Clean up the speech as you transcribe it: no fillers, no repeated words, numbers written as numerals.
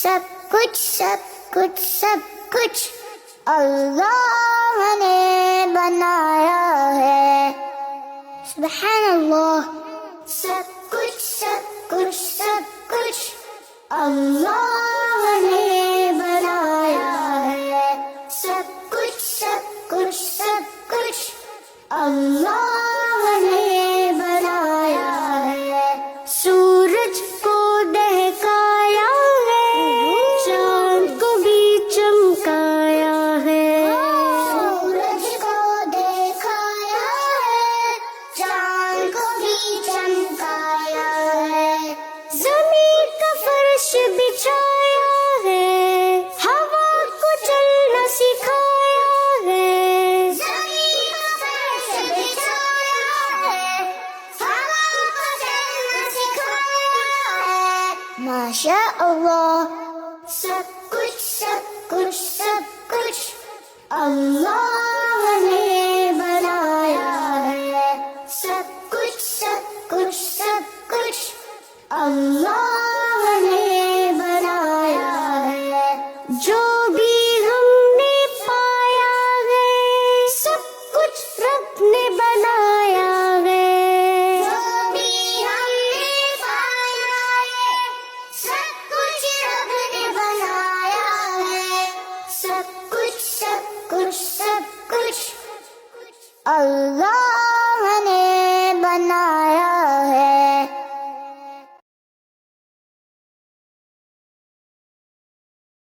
سب کچھ اللہ نے بنایا ہے. سبحان اللہ. سب کچھ اللہ نے بنایا ہے. سب کچھ اللہ نے بنایا ہے. سورج کو دہکایا ہے، چاند کو بھی چمکایا ہے. سورج کو دکھایا ہے، چاند کو بھی چمکایا ہے. زمین کا فرش بچھایا ہے، ہوا کو چلنا سکھایا ہے. زمین کا فرش بچھایا ہے، ہوا کو چلنا سکھایا ہے. ماشاء اللہ. سب کچھ اللہ نے بنایا ہے. سب کچھ اللہ نے بنایا ہے. جو بھی ہم نے پایا ہے، سب کچھ رب نے بنایا ہے. جو بھی ہم نے پایا ہے، سب کچھ رب نے بنایا ہے. سب کچھ اللہ